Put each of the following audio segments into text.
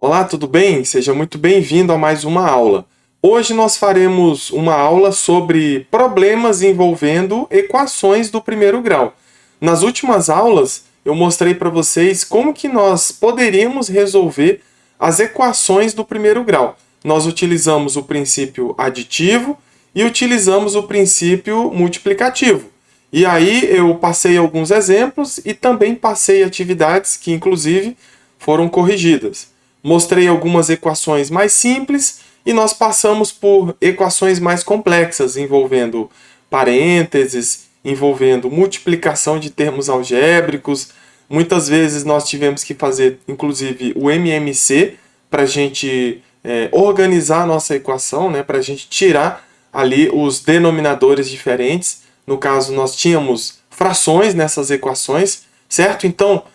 Olá, tudo bem? Seja muito bem-vindo a mais uma aula. Hoje nós faremos uma aula sobre problemas envolvendo equações do primeiro grau. Nas últimas aulas, eu mostrei para vocês como que nós poderíamos resolver as equações do primeiro grau. Nós utilizamos o princípio aditivo e utilizamos o princípio multiplicativo. E aí eu passei alguns exemplos e também passei atividades que, inclusive, foram corrigidas. Mostrei algumas equações mais simples e nós passamos por equações mais complexas, envolvendo parênteses, envolvendo multiplicação de termos algébricos. Muitas vezes nós tivemos que fazer, inclusive, o MMC para a gente organizar a nossa equação, né, para a gente tirar ali os denominadores diferentes. No caso, nós tínhamos frações nessas equações, certo? Então,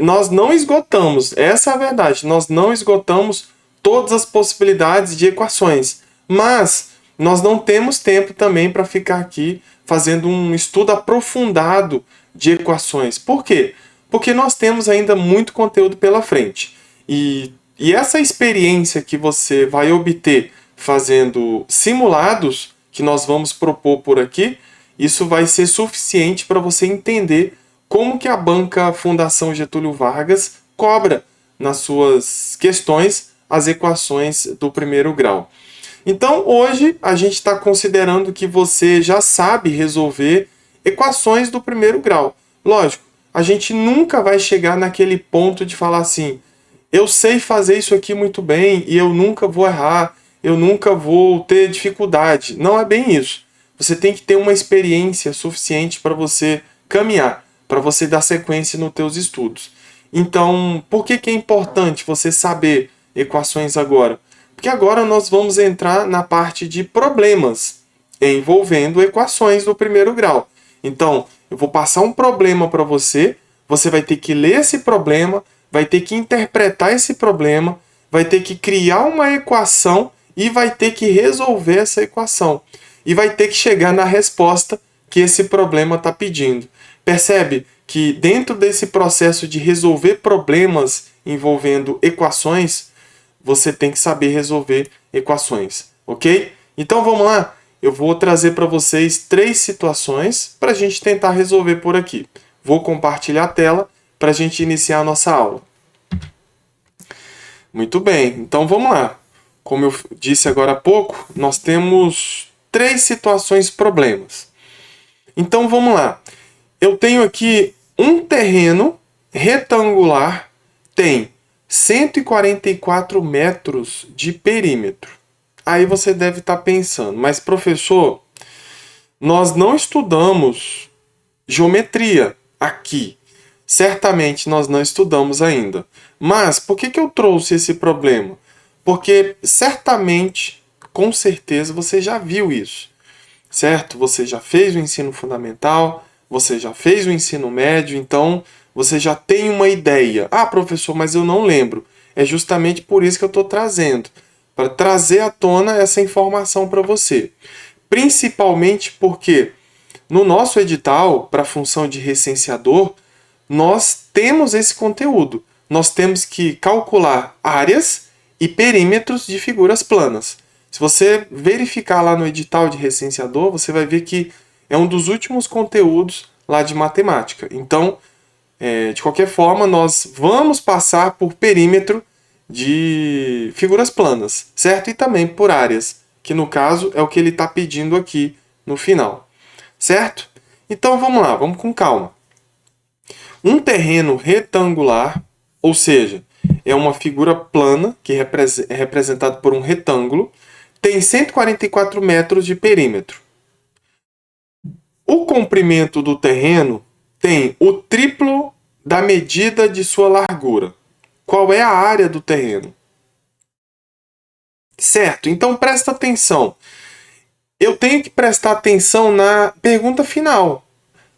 nós não esgotamos, essa é a verdade, nós não esgotamos todas as possibilidades de equações, mas nós não temos tempo também para ficar aqui fazendo um estudo aprofundado de equações. Por quê? Porque nós temos ainda muito conteúdo pela frente. E essa experiência que você vai obter fazendo simulados, que nós vamos propor por aqui, isso vai ser suficiente para você entender como que a banca Fundação Getúlio Vargas cobra nas suas questões as equações do primeiro grau. Então, hoje, a gente está considerando que você já sabe resolver equações do primeiro grau. Lógico, a gente nunca vai chegar naquele ponto de falar assim, eu sei fazer isso aqui muito bem e eu nunca vou errar, eu nunca vou ter dificuldade. Não é bem isso. Você tem que ter uma experiência suficiente para você caminhar, para você dar sequência nos teus estudos. Então, por que é importante você saber equações agora? Porque agora nós vamos entrar na parte de problemas envolvendo equações do primeiro grau. Então, eu vou passar um problema para você, você vai ter que ler esse problema, vai ter que interpretar esse problema, vai ter que criar uma equação e vai ter que resolver essa equação. E vai ter que chegar na resposta que esse problema está pedindo. Percebe que dentro desse processo de resolver problemas envolvendo equações, você tem que saber resolver equações, ok? Então vamos lá, eu vou trazer para vocês 3 situações para a gente tentar resolver por aqui. Vou compartilhar a tela para a gente iniciar a nossa aula. Muito bem, então vamos lá. Como eu disse agora há pouco, nós temos 3 situações problemas. Então vamos lá. Eu tenho aqui um terreno retangular, tem 144 metros de perímetro. Aí você deve estar pensando, mas professor, nós não estudamos geometria aqui. Certamente nós não estudamos ainda. Mas por que eu trouxe esse problema? Porque certamente, com certeza, você já viu isso. Certo? Você já fez o ensino fundamental, você já fez o ensino médio, então você já tem uma ideia. Ah, professor, mas eu não lembro. É justamente por isso que eu estou trazendo, para trazer à tona essa informação para você. Principalmente porque no nosso edital, para a função de recenseador, nós temos esse conteúdo. Nós temos que calcular áreas e perímetros de figuras planas. Se você verificar lá no edital de recenseador, você vai ver que é um dos últimos conteúdos lá de matemática. Então, de qualquer forma, nós vamos passar por perímetro de figuras planas, certo? E também por áreas, que no caso é o que ele está pedindo aqui no final, certo? Então vamos lá, vamos com calma. Um terreno retangular, ou seja, é uma figura plana, que é representado por um retângulo, tem 144 metros de perímetro. O comprimento do terreno tem o triplo da medida de sua largura. Qual é a área do terreno? Certo, então presta atenção. Eu tenho que prestar atenção na pergunta final.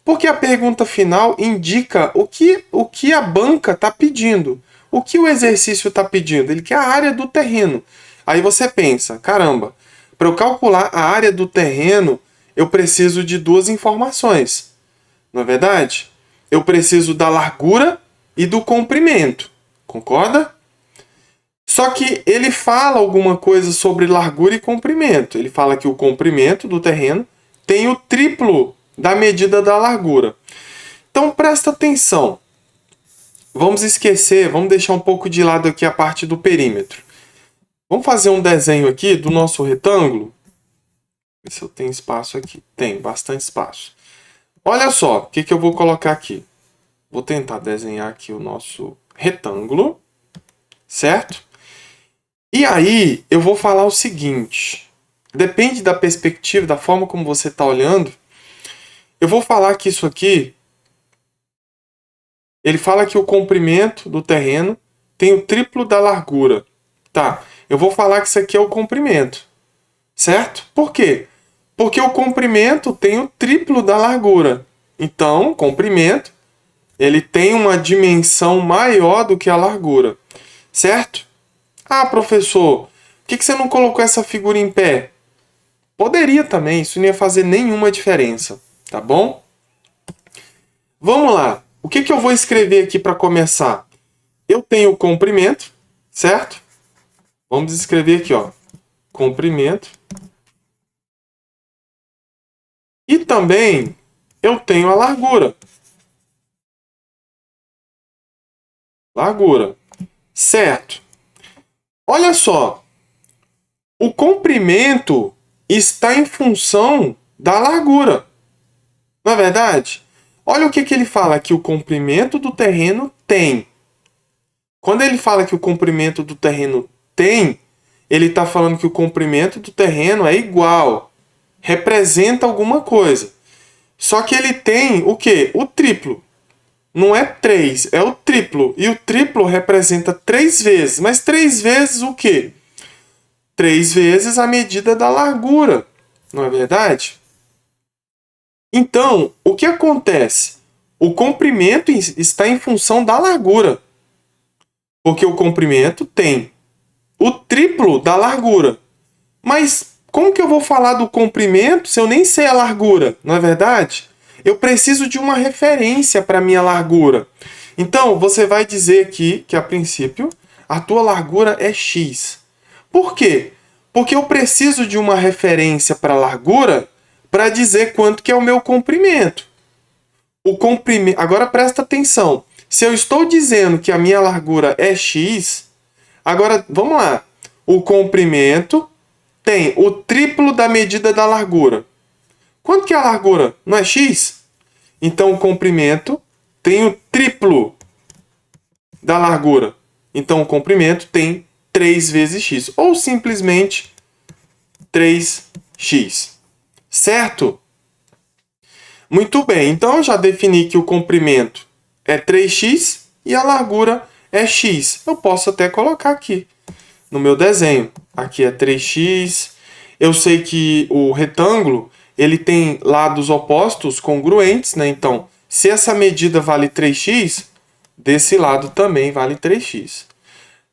Porque a pergunta final indica o que a banca está pedindo. O que o exercício está pedindo? Ele quer a área do terreno. Aí você pensa, caramba, para eu calcular a área do terreno, eu preciso de 2 informações. Não é verdade? Eu preciso da largura e do comprimento. Concorda? Só que ele fala alguma coisa sobre largura e comprimento. Ele fala que o comprimento do terreno tem o triplo da medida da largura. Então presta atenção. Vamos esquecer, vamos deixar um pouco de lado aqui a parte do perímetro. Vamos fazer um desenho aqui do nosso retângulo. Ver se eu tenho espaço aqui. Tem bastante espaço. Olha só, o que eu vou colocar aqui. Vou tentar desenhar aqui o nosso retângulo, certo? E aí, eu vou falar o seguinte. Depende da perspectiva, da forma como você está olhando. Eu vou falar que isso aqui... Ele fala que o comprimento do terreno tem o triplo da largura. Tá, eu vou falar que isso aqui é o comprimento. Certo? Por quê? Porque o comprimento tem o triplo da largura. Então, o comprimento, ele tem uma dimensão maior do que a largura. Certo? Ah, professor, por que você não colocou essa figura em pé? Poderia também, isso não ia fazer nenhuma diferença. Tá bom? Vamos lá. O que eu vou escrever aqui para começar? Eu tenho o comprimento, certo? Vamos escrever aqui, ó. Comprimento. E também eu tenho a largura. Largura. Certo. Olha só. O comprimento está em função da largura. Não é verdade? Olha o que ele fala, que o comprimento do terreno tem. Quando ele fala que o comprimento do terreno tem, ele está falando que o comprimento do terreno é igual. Representa alguma coisa. Só que ele tem o quê? O triplo. Não é 3, é o triplo. E o triplo representa 3 vezes. Mas 3 vezes o quê? 3 vezes a medida da largura. Não é verdade? Então, o que acontece? O comprimento está em função da largura. Porque o comprimento tem o triplo da largura. Mas como que eu vou falar do comprimento se eu nem sei a largura? Não é verdade? Eu preciso de uma referência para a minha largura. Então, você vai dizer aqui que, a princípio, a tua largura é x. Por quê? Porque eu preciso de uma referência para a largura para dizer quanto que é o meu comprimento. Agora presta atenção. Se eu estou dizendo que a minha largura é x, agora vamos lá. O comprimento tem o triplo da medida da largura. Quanto que é a largura? Não é x? Então o comprimento tem o triplo da largura. Então o comprimento tem 3 vezes x. Ou simplesmente 3x. Certo? Muito bem. Então eu já defini que o comprimento é 3x e a largura é x. Eu posso até colocar aqui no meu desenho. Aqui é 3x. Eu sei que o retângulo ele tem lados opostos congruentes, né? Então, se essa medida vale 3x, desse lado também vale 3x.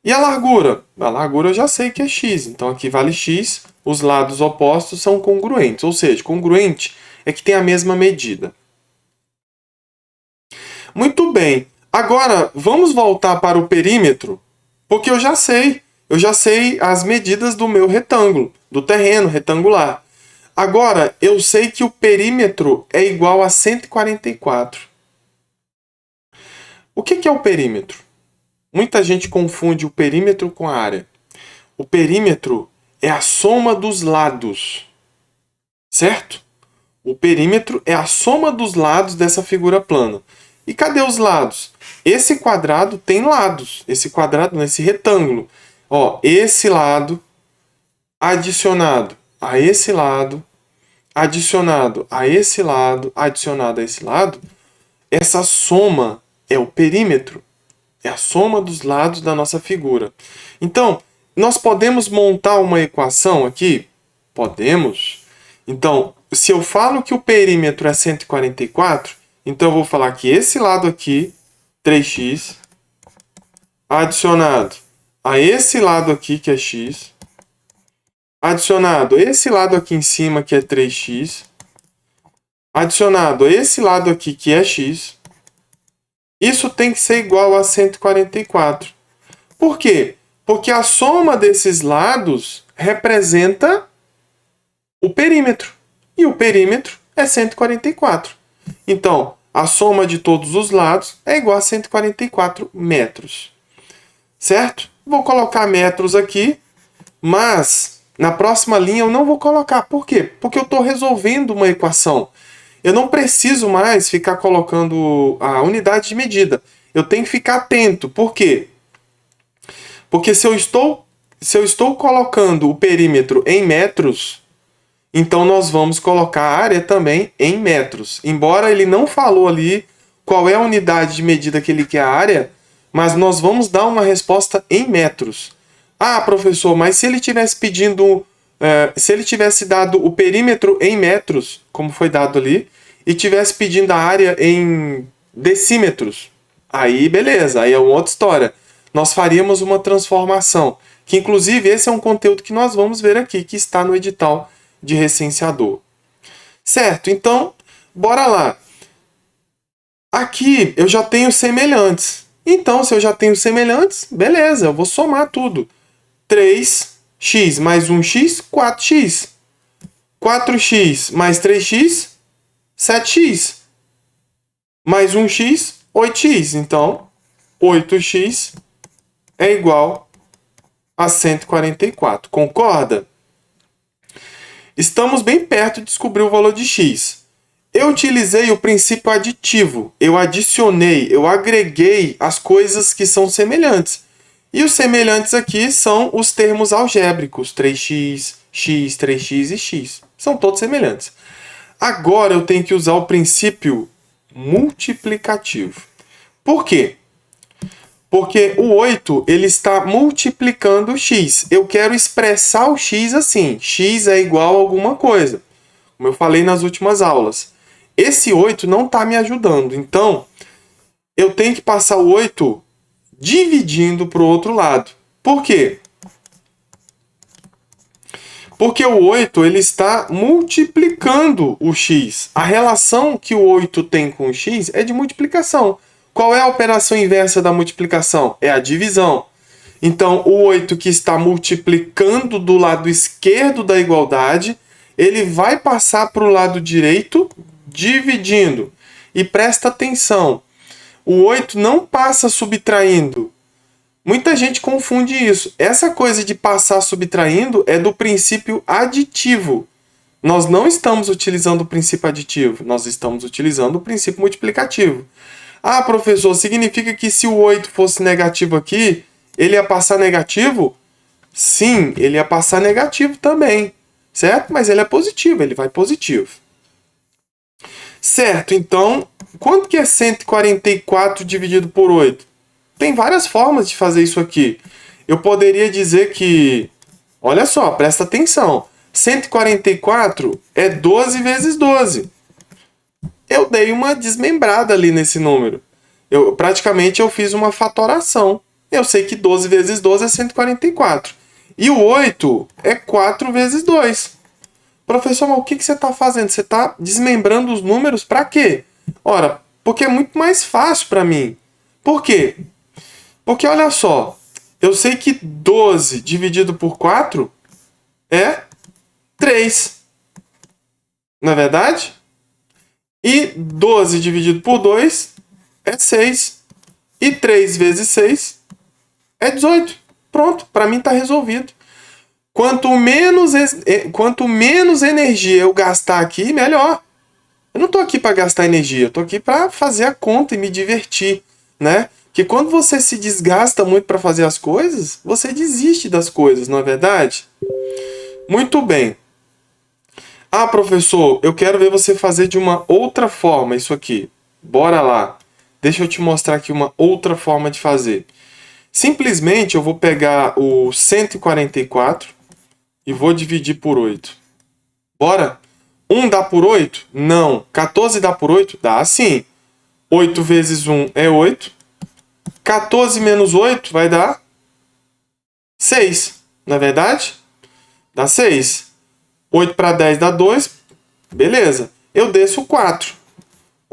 E a largura? A largura eu já sei que é x. Então, aqui vale x. Os lados opostos são congruentes. Ou seja, congruente é que tem a mesma medida. Muito bem. Agora, vamos voltar para o perímetro, porque eu já sei as medidas do meu retângulo, do terreno retangular. Agora, eu sei que o perímetro é igual a 144. O que é o perímetro? Muita gente confunde o perímetro com a área. O perímetro é a soma dos lados, certo? O perímetro é a soma dos lados dessa figura plana. E cadê os lados? Esse quadrado tem lados. Esse quadrado, nesse retângulo. Ó, esse lado adicionado a esse lado, adicionado a esse lado, adicionado a esse lado. Essa soma é o perímetro. É a soma dos lados da nossa figura. Então, nós podemos montar uma equação aqui? Podemos. Então, se eu falo que o perímetro é 144, então eu vou falar que esse lado aqui, 3x, adicionado a esse lado aqui, que é x, adicionado a esse lado aqui em cima, que é 3x, adicionado a esse lado aqui, que é x, isso tem que ser igual a 144. Por quê? Porque a soma desses lados representa o perímetro. E o perímetro é 144. Então, a soma de todos os lados é igual a 144 metros. Certo? Vou colocar metros aqui, mas na próxima linha eu não vou colocar. Por quê? Porque eu estou resolvendo uma equação. Eu não preciso mais ficar colocando a unidade de medida. Eu tenho que ficar atento. Por quê? Porque se eu estou colocando o perímetro em metros, então nós vamos colocar a área também em metros. Embora ele não falou ali qual é a unidade de medida que ele quer a área, mas nós vamos dar uma resposta em metros. Ah, professor, mas se ele tivesse pedindo, se ele tivesse dado o perímetro em metros, como foi dado ali, e tivesse pedindo a área em decímetros, aí beleza, aí é uma outra história. Nós faríamos uma transformação, que inclusive esse é um conteúdo que nós vamos ver aqui, que está no edital de recenseador. Certo, então, bora lá. Aqui eu já tenho semelhantes. Então, se eu já tenho semelhantes, beleza, eu vou somar tudo. 3x mais 1x, 4x. 4x mais 3x, 7x. Mais 1x, 8x. Então, 8x é igual a 144. Concorda? Estamos bem perto de descobrir o valor de x. Eu utilizei o princípio aditivo. Eu adicionei, eu agreguei as coisas que são semelhantes. E os semelhantes aqui são os termos algébricos. 3x, x, 3x e x. São todos semelhantes. Agora eu tenho que usar o princípio multiplicativo. Por quê? Porque o 8 ele está multiplicando o x. Eu quero expressar o x assim. X é igual a alguma coisa. Como eu falei nas últimas aulas. Esse 8 não está me ajudando. Então, eu tenho que passar o 8 dividindo para o outro lado. Por quê? Porque o 8 ele está multiplicando o x. A relação que o 8 tem com o x é de multiplicação. Qual é a operação inversa da multiplicação? É a divisão. Então, o 8 que está multiplicando do lado esquerdo da igualdade, ele vai passar para o lado direito dividindo. E presta atenção, o 8 não passa subtraindo. Muita gente confunde isso. Essa coisa de passar subtraindo é do princípio aditivo. Nós não estamos utilizando o princípio aditivo, nós estamos utilizando o princípio multiplicativo. Ah, professor, significa que se o 8 fosse negativo aqui, ele ia passar negativo? Sim, ele ia passar negativo também, certo? Mas ele é positivo, ele vai positivo. Certo, então, quanto que é 144 dividido por 8? Tem várias formas de fazer isso aqui. Eu poderia dizer que, olha só, presta atenção, 144 é 12 vezes 12. Eu dei uma desmembrada ali nesse número. Praticamente eu fiz uma fatoração. Eu sei que 12 vezes 12 é 144. E o 8 é 4 vezes 2. Professor, mas o que você está fazendo? Você está desmembrando os números para quê? Ora, porque é muito mais fácil para mim. Por quê? Porque olha só, eu sei que 12 dividido por 4 é 3. Não é verdade? E 12 dividido por 2 é 6. E 3 vezes 6 é 18. Pronto, para mim está resolvido. Quanto menos energia eu gastar aqui, melhor. Eu não estou aqui para gastar energia, eu estou aqui para fazer a conta e me divertir, né? Porque quando você se desgasta muito para fazer as coisas, você desiste das coisas, não é verdade? Muito bem. Ah, professor, eu quero ver você fazer de uma outra forma isso aqui. Bora lá. Deixa eu te mostrar aqui uma outra forma de fazer. Simplesmente eu vou pegar o 144 e vou dividir por 8. Bora? 1 dá por 8? Não. 14 dá por 8? Dá sim. 8 vezes 1 é 8. 14 menos 8 vai dar 6. Não é verdade? Dá 6. 8 para 10 dá 2. Beleza. Eu desço 4.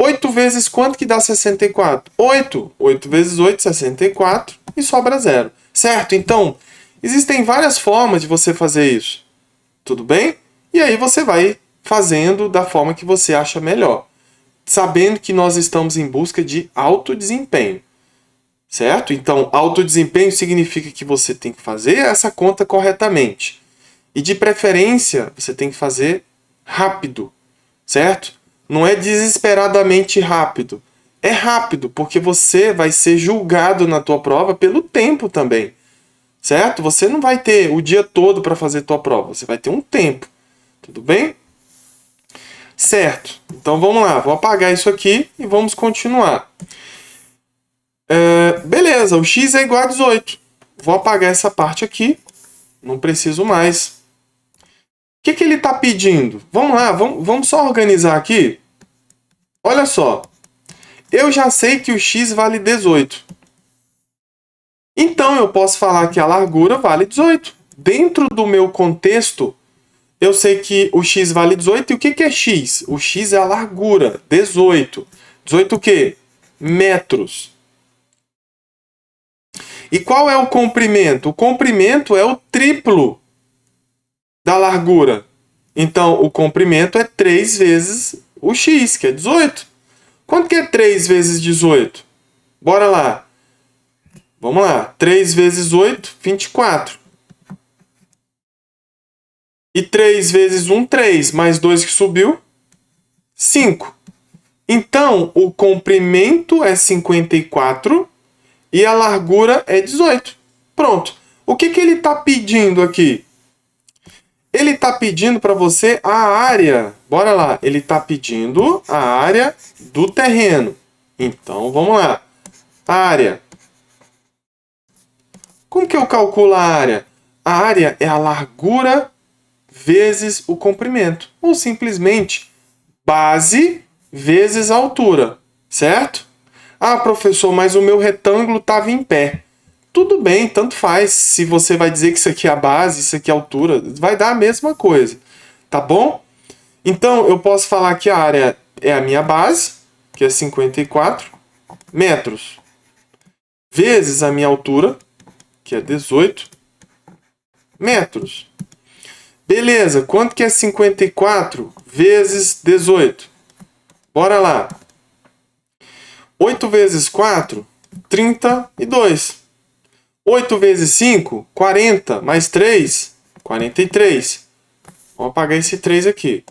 8 vezes quanto que dá 64? 8. 8 vezes 8, 64 e sobra 0. Certo? Então, existem várias formas de você fazer isso. Tudo bem? E aí você vai fazendo da forma que você acha melhor. Sabendo que nós estamos em busca de alto desempenho. Certo? Então, alto desempenho significa que você tem que fazer essa conta corretamente. E de preferência, você tem que fazer rápido. Certo? Não é desesperadamente rápido. É rápido, porque você vai ser julgado na tua prova pelo tempo também. Certo? Você não vai ter o dia todo para fazer tua prova. Você vai ter um tempo. Tudo bem? Certo. Então vamos lá. Vou apagar isso aqui e vamos continuar. Beleza. O x é igual a 18. Vou apagar essa parte aqui. Não preciso mais. O que ele está pedindo? Vamos lá. Vamos só organizar aqui. Olha só. Eu já sei que o x vale 18. Então, eu posso falar que a largura vale 18. Dentro do meu contexto, eu sei que o x vale 18. E o que é x? O x é a largura, 18. 18 o quê? Metros. E qual é o comprimento? O comprimento é o triplo da largura. Então, o comprimento é 3 vezes o x, que é 18. Quanto que é 3 vezes 18? Bora lá. Vamos lá. 3 vezes 8, 24. E 3 vezes 1, 3. Mais 2 que subiu, 5. Então, o comprimento é 54 e a largura é 18. Pronto. O que ele está pedindo aqui? Ele está pedindo para você a área. Bora lá. Ele está pedindo a área do terreno. Então, vamos lá. Área. Como que eu calculo a área? A área é a largura vezes o comprimento. Ou simplesmente base vezes a altura. Certo? Ah, professor, mas o meu retângulo estava em pé. Tudo bem, tanto faz. Se você vai dizer que isso aqui é a base, isso aqui é a altura, vai dar a mesma coisa. Tá bom? Então, eu posso falar que a área é a minha base, que é 54 metros, vezes a minha altura, que é 18 metros. Beleza, quanto que é 54 vezes 18? Bora lá. 8 vezes 4, 32. 8 vezes 5, 40. Mais 3, 43. Vamos apagar esse 3 aqui.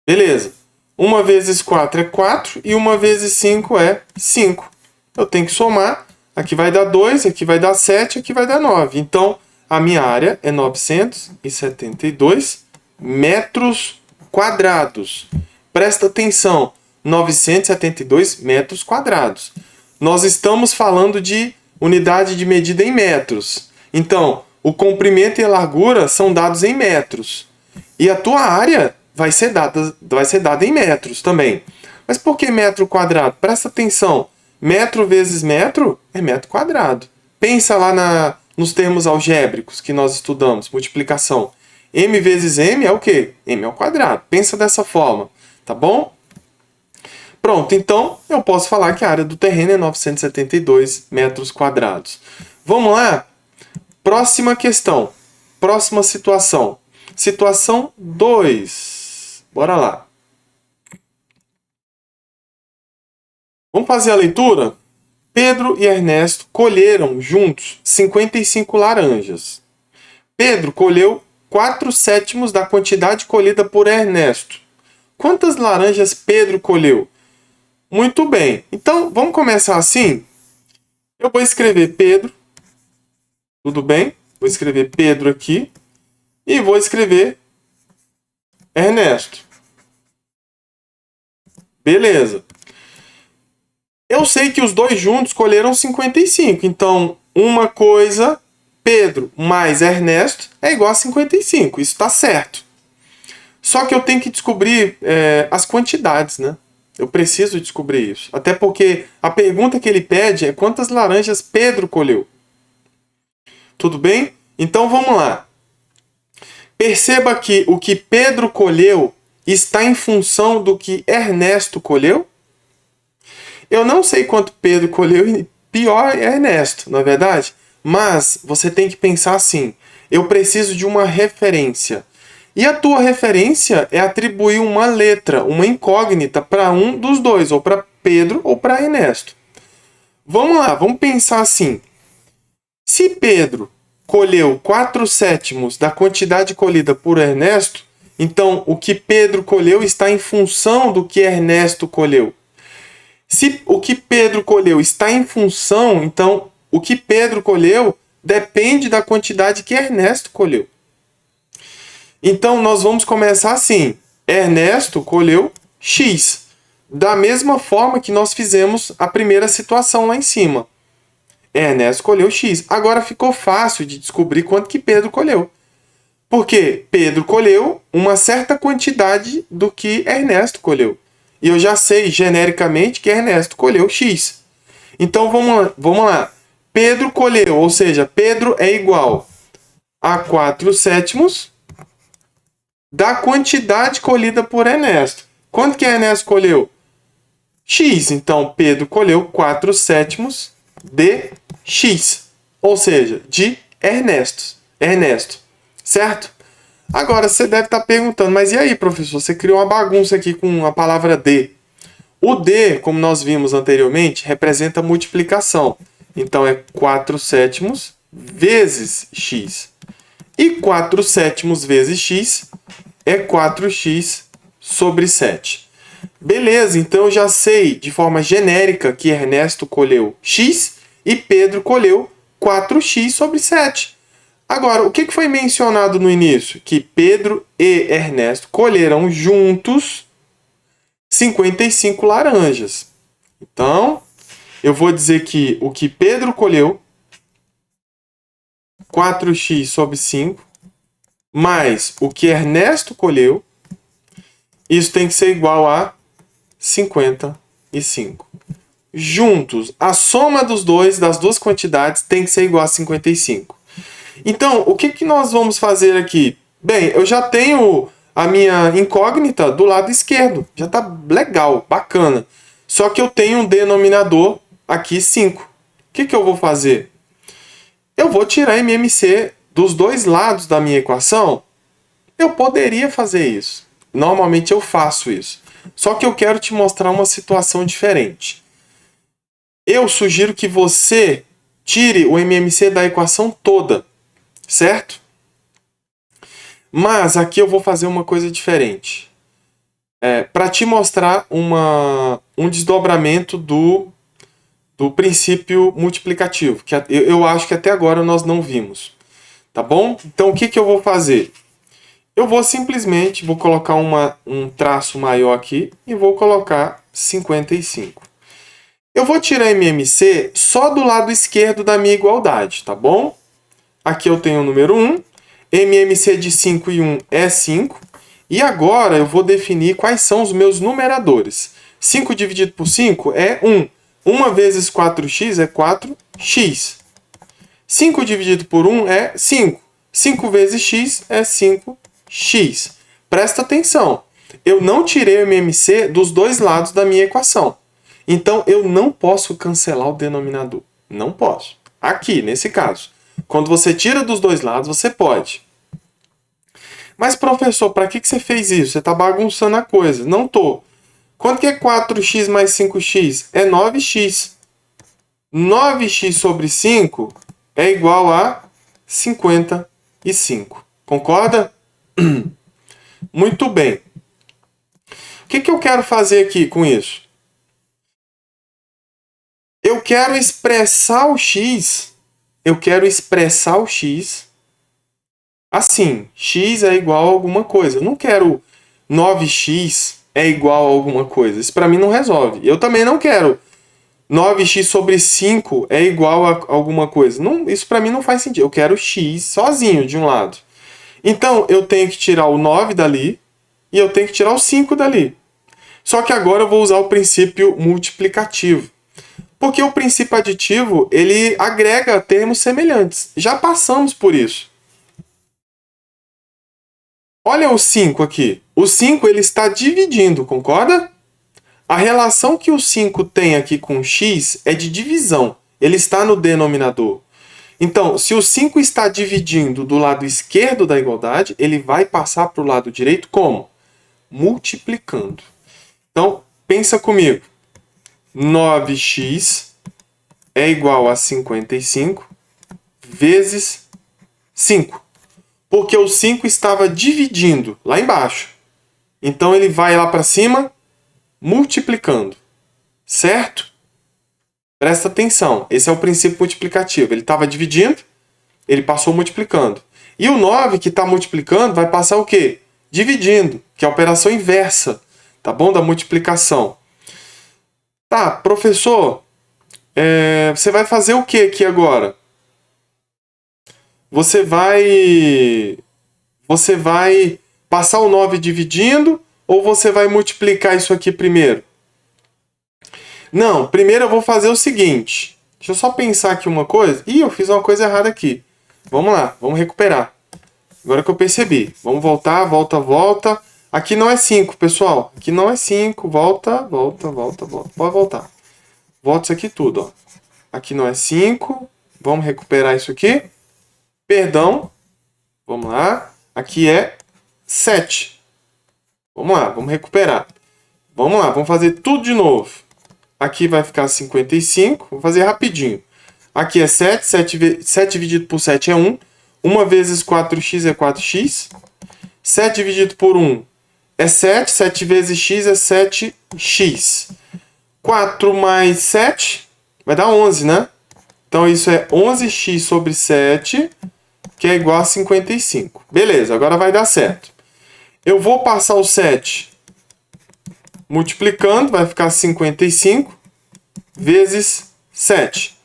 Beleza. 1 vezes 4 é 4 e 1 vezes 5 é 5. Eu tenho que somar. Aqui vai dar 2, aqui vai dar 7, aqui vai dar 9. Então, a minha área é 972 metros quadrados. Presta atenção. 972 metros quadrados. Nós estamos falando de unidade de medida em metros. Então, o comprimento e a largura são dados em metros. E a tua área vai ser dada em metros também. Mas por que metro quadrado? Presta atenção. Metro vezes metro é metro quadrado. Pensa lá nos termos algébricos que nós estudamos. Multiplicação. M vezes M é o quê? M ao quadrado. Pensa dessa forma. Tá bom? Pronto, então eu posso falar que a área do terreno é 972 metros quadrados. Vamos lá? Próxima questão. Próxima situação. Situação 2. Bora lá. Vamos fazer a leitura? Pedro e Ernesto colheram juntos 55 laranjas. Pedro colheu 4/7 da quantidade colhida por Ernesto. Quantas laranjas Pedro colheu? Muito bem. Então, vamos começar assim? Eu vou escrever Pedro. Tudo bem? Vou escrever Pedro aqui. E vou escrever Ernesto. Beleza. Eu sei que os dois juntos colheram 55. Então, uma coisa, Pedro mais Ernesto, é igual a 55. Isso está certo. Só que eu tenho que descobrir as quantidades, né? Eu preciso descobrir isso. Até porque a pergunta que ele pede é quantas laranjas Pedro colheu. Tudo bem? Então vamos lá. Perceba que o que Pedro colheu está em função do que Ernesto colheu? Eu não sei quanto Pedro colheu e pior é Ernesto, não é verdade? Mas você tem que pensar assim, eu preciso de uma referência. E a tua referência é atribuir uma letra, uma incógnita para um dos dois, ou para Pedro ou para Ernesto. Vamos lá, vamos pensar assim. Se Pedro colheu 4/7 da quantidade colhida por Ernesto, então o que Pedro colheu está em função do que Ernesto colheu. Se o que Pedro colheu está em função, então o que Pedro colheu depende da quantidade que Ernesto colheu. Então nós vamos começar assim. Ernesto colheu X. Da mesma forma que nós fizemos a primeira situação lá em cima. Ernesto colheu X. Agora ficou fácil de descobrir quanto que Pedro colheu. Porque Pedro colheu uma certa quantidade do que Ernesto colheu. E eu já sei genericamente que Ernesto colheu X. Então vamos lá. Pedro colheu, ou seja, Pedro é igual a 4/7 da quantidade colhida por Ernesto. Quanto que Ernesto colheu? X. Então Pedro colheu 4/7 de X. Ou seja, de Ernesto. Certo? Agora você deve estar perguntando, mas e aí, professor? Você criou uma bagunça aqui com a palavra D. O D, como nós vimos anteriormente, representa multiplicação. Então é 4/7 vezes X. E 4/7 vezes X é 4x sobre 7. Beleza, então eu já sei de forma genérica que Ernesto colheu X e Pedro colheu 4x sobre 7. Agora, o que foi mencionado no início? Que Pedro e Ernesto colheram juntos 55 laranjas. Então, eu vou dizer que o que Pedro colheu, 4x sobre 5, mais o que Ernesto colheu, isso tem que ser igual a 55. Juntos, a soma dos dois, das duas quantidades, tem que ser igual a 55. Então, o que nós vamos fazer aqui? Bem, eu já tenho a minha incógnita do lado esquerdo. Já está legal, bacana. Só que eu tenho um denominador aqui 5. O que eu vou fazer? Eu vou tirar MMC dos dois lados da minha equação. Eu poderia fazer isso. Normalmente eu faço isso. Só que eu quero te mostrar uma situação diferente. Eu sugiro que você tire o MMC da equação toda, certo? Mas aqui eu vou fazer uma coisa diferente. Para te mostrar um desdobramento do princípio multiplicativo, que eu acho que até agora nós não vimos. Tá bom? Então o que eu vou fazer? Eu vou simplesmente colocar um traço maior aqui e vou colocar 55. Eu vou tirar MMC só do lado esquerdo da minha igualdade, tá bom? Aqui eu tenho o número 1, MMC de 5 e 1 é 5, e agora eu vou definir quais são os meus numeradores. 5 dividido por 5 é 1. 1 vezes 4x é 4x. 5 dividido por 1 é 5. 5 vezes x é 5x. Presta atenção, eu não tirei o MMC dos dois lados da minha equação. Então, eu não posso cancelar o denominador. Não posso. Aqui, nesse caso. Quando você tira dos dois lados, você pode. Mas, professor, para que você fez isso? Você está bagunçando a coisa. Não tô. Quanto que é 4x mais 5x? É 9x. 9x sobre 5 é igual a 55. Concorda? Muito bem. O que eu quero fazer aqui com isso? Eu quero expressar o x. Assim, x é igual a alguma coisa. Eu não quero 9x é igual a alguma coisa. Isso para mim não resolve. Eu também não quero 9x sobre 5 é igual a alguma coisa. Não, isso para mim não faz sentido. Eu quero x sozinho de um lado. Então, eu tenho que tirar o 9 dali e eu tenho que tirar o 5 dali. Só que agora eu vou usar o princípio multiplicativo. Porque o princípio aditivo, ele agrega termos semelhantes. Já passamos por isso. Olha o 5 aqui. O 5 ele está dividindo, concorda? A relação que o 5 tem aqui com o x é de divisão. Ele está no denominador. Então, se o 5 está dividindo do lado esquerdo da igualdade, ele vai passar para o lado direito como? Multiplicando. Então, pensa comigo. 9x é igual a 55 vezes 5. Porque o 5 estava dividindo lá embaixo. Então, ele vai lá para cima multiplicando. Certo? Presta atenção. Esse é o princípio multiplicativo. Ele estava dividindo, ele passou multiplicando. E o 9 que está multiplicando vai passar o quê? Dividindo, que é a operação inversa, tá bom? Da multiplicação. Tá, professor, você vai fazer o que aqui agora? Você vai passar o 9 dividindo ou você vai multiplicar isso aqui primeiro? Não, primeiro eu vou fazer o seguinte. Deixa eu só pensar aqui uma coisa. Ih, eu fiz uma coisa errada aqui. Vamos lá, vamos recuperar. Agora que eu percebi. Vamos voltar, volta. Aqui não é 5, pessoal. Aqui não é 5. Volta. Pode voltar. Volta isso aqui tudo, ó. Aqui não é 5. Vamos recuperar isso aqui. Perdão. Vamos lá. Aqui é 7. Vamos lá, vamos recuperar. Vamos lá, vamos fazer tudo de novo. Aqui vai ficar 55. Vou fazer rapidinho. Aqui é 7. 7 dividido por 7 é 1. 1 vezes 4x é 4x. 7 dividido por 1 é 7. 7 vezes x é 7x. 4 mais 7 vai dar 11, né? Então, isso é 11x sobre 7, que é igual a 55. Beleza, agora vai dar certo. Eu vou passar o 7 multiplicando, vai ficar 55 vezes 7.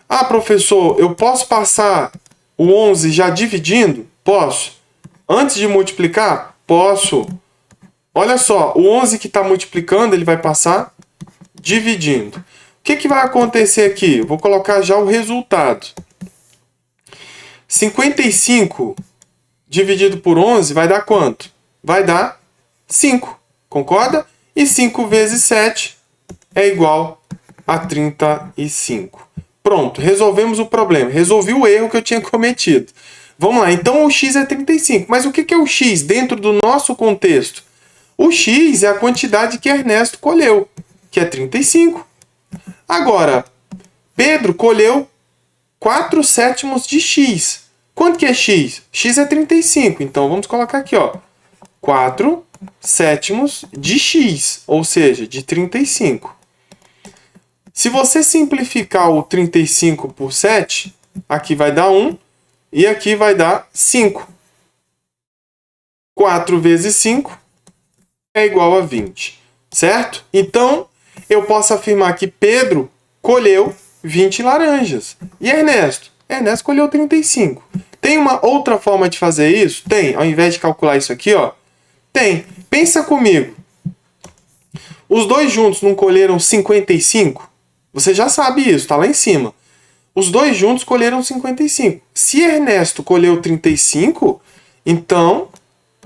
Ah, professor, eu posso passar o 11 já dividindo? Posso. Antes de multiplicar? Posso. Olha só, o 11 que está multiplicando, ele vai passar dividindo. O que vai acontecer aqui? Eu vou colocar já o resultado. 55 dividido por 11 vai dar quanto? Vai dar 5. Concorda? E 5 vezes 7 é igual a 35. Pronto, resolvemos o problema. Resolvi o erro que eu tinha cometido. Vamos lá, então o x é 35. Mas o que é o x dentro do nosso contexto? O x é a quantidade que Ernesto colheu, que é 35. Agora, Pedro colheu 4/7 de x. Quanto que é x? X é 35. Então, vamos colocar aqui, ó. 4/7 de x, ou seja, de 35. Se você simplificar o 35 por 7, aqui vai dar 1 e aqui vai dar 5. 4 vezes 5 é igual a 20, certo? Então, eu posso afirmar que Pedro colheu 20 laranjas. E Ernesto? Ernesto colheu 35. Tem uma outra forma de fazer isso? Tem. Ao invés de calcular isso aqui, ó, tem. Pensa comigo. Os dois juntos não colheram 55? Você já sabe isso, está lá em cima. Os dois juntos colheram 55. Se Ernesto colheu 35, então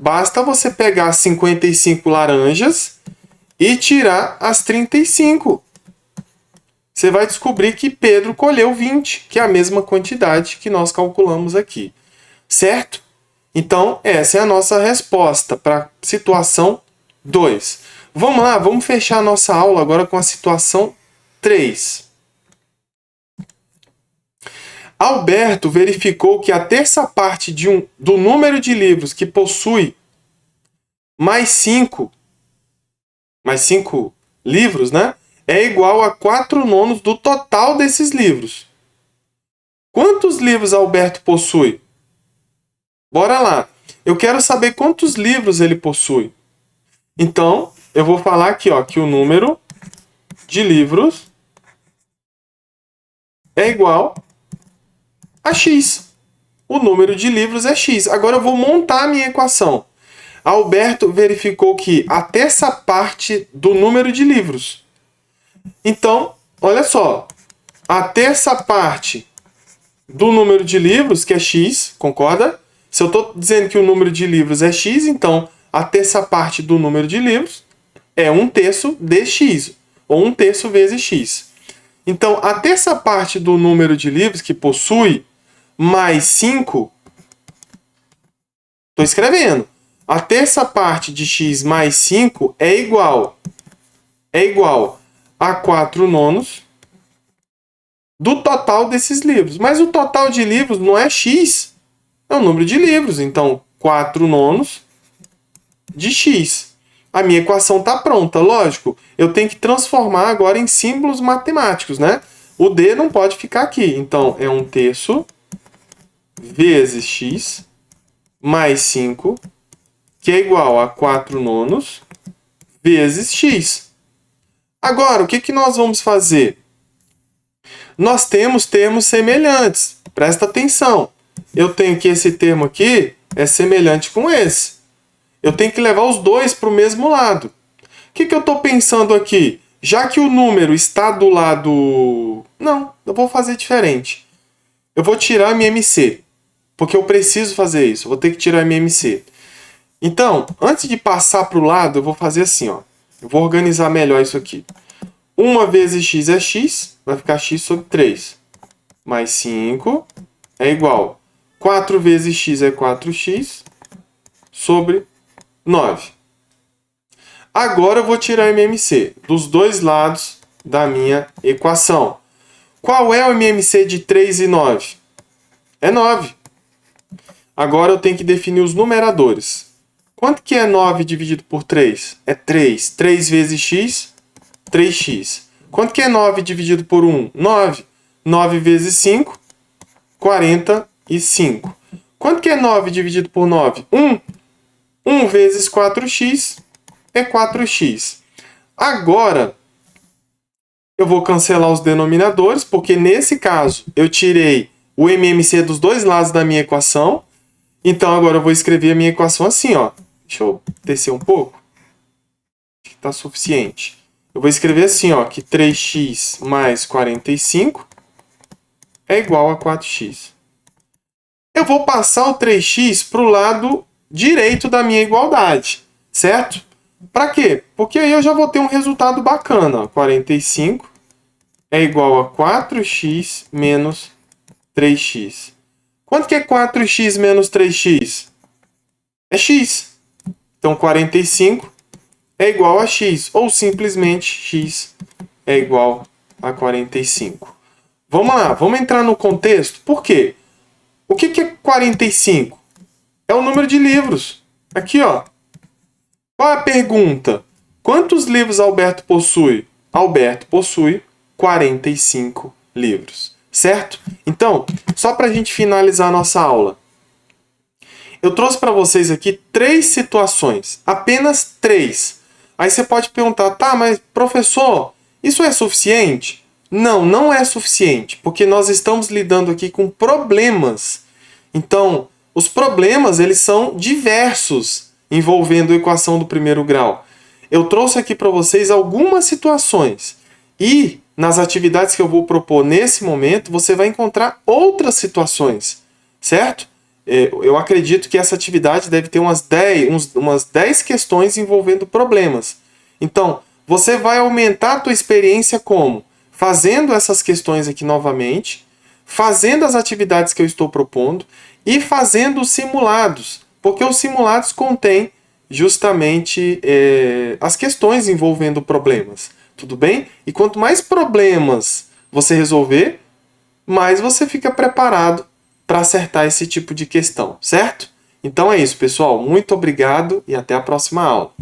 basta você pegar 55 laranjas e tirar as 35. Você vai descobrir que Pedro colheu 20, que é a mesma quantidade que nós calculamos aqui. Certo? Então, essa é a nossa resposta para a situação 2. Vamos lá, vamos fechar a nossa aula agora com a situação 3. Alberto verificou que a terça parte do número de livros que possui mais 5 livros, né, é igual a 4/9 do total desses livros. Quantos livros Alberto possui? Bora lá. Eu quero saber quantos livros ele possui. Então, eu vou falar aqui, ó, que o número de livros é igual a x. O número de livros é x. Agora eu vou montar a minha equação. Alberto verificou que a terça parte do número de livros. Então, olha só. A terça parte do número de livros, que é x, concorda? Se eu estou dizendo que o número de livros é x, então a terça parte do número de livros é 1/3 de x, ou 1/3 vezes x. Então, a terça parte do número de livros que possui mais 5, estou escrevendo, a terça parte de x mais 5 é igual a 4/9 do total desses livros. Mas o total de livros não é x, é o número de livros. Então, 4/9 de x. A minha equação está pronta, lógico. Eu tenho que transformar agora em símbolos matemáticos, né? O d não pode ficar aqui. Então, é 1/3 vezes x mais 5, que é igual a 4/9 vezes x. Agora, o que nós vamos fazer? Nós temos termos semelhantes. Presta atenção. Eu tenho que esse termo aqui é semelhante com esse. Eu tenho que levar os dois para o mesmo lado. O que eu estou pensando aqui? Já que o número está do lado... Não, eu vou fazer diferente. Eu vou tirar MMC, porque eu preciso fazer isso. Eu vou ter que tirar MMC. Então, antes de passar para o lado, eu vou fazer assim, ó. Eu vou organizar melhor isso aqui. 1 vezes x é x, vai ficar x sobre 3. Mais 5 é igual. 4 vezes x é 4x sobre 9. Agora eu vou tirar MMC dos dois lados da minha equação. Qual é o MMC de 3 e 9? É 9. Agora eu tenho que definir os numeradores. Quanto que é 9 dividido por 3? É 3. 3 vezes x, 3x. Quanto que é 9 dividido por 1? 9. 9 vezes 5, 45. Quanto que é 9 dividido por 9? 1. 1 vezes 4x é 4x. Agora, eu vou cancelar os denominadores, porque nesse caso eu tirei o MMC dos dois lados da minha equação. Então, agora eu vou escrever a minha equação assim, ó. Deixa eu descer um pouco. Acho que está suficiente. Eu vou escrever assim, ó, que 3x mais 45 é igual a 4x. Eu vou passar o 3x para o lado direito da minha igualdade, certo? Para quê? Porque aí eu já vou ter um resultado bacana. 45 é igual a 4x menos 3x. Quanto que é 4x menos 3x? É x. Então, 45 é igual a x, ou simplesmente x é igual a 45. Vamos lá, vamos entrar no contexto. Por quê? O que é 45? É o número de livros. Aqui, ó. Qual é a pergunta? Quantos livros Alberto possui? Alberto possui 45 livros. Certo? Então, só para a gente finalizar a nossa aula. Eu trouxe para vocês aqui 3 situações. Apenas 3. Aí você pode perguntar, tá, mas professor, isso é suficiente? Não, não é suficiente, porque nós estamos lidando aqui com problemas. Então, os problemas, eles são diversos, envolvendo a equação do primeiro grau. Eu trouxe aqui para vocês algumas situações. E, nas atividades que eu vou propor nesse momento, você vai encontrar outras situações, certo? Eu acredito que essa atividade deve ter umas 10 questões envolvendo problemas. Então, você vai aumentar a tua experiência como? Fazendo essas questões aqui novamente, fazendo as atividades que eu estou propondo e fazendo os simulados, porque os simulados contêm justamente as questões envolvendo problemas. Tudo bem? E quanto mais problemas você resolver, mais você fica preparado para acertar esse tipo de questão, certo? Então é isso, pessoal. Muito obrigado e até a próxima aula.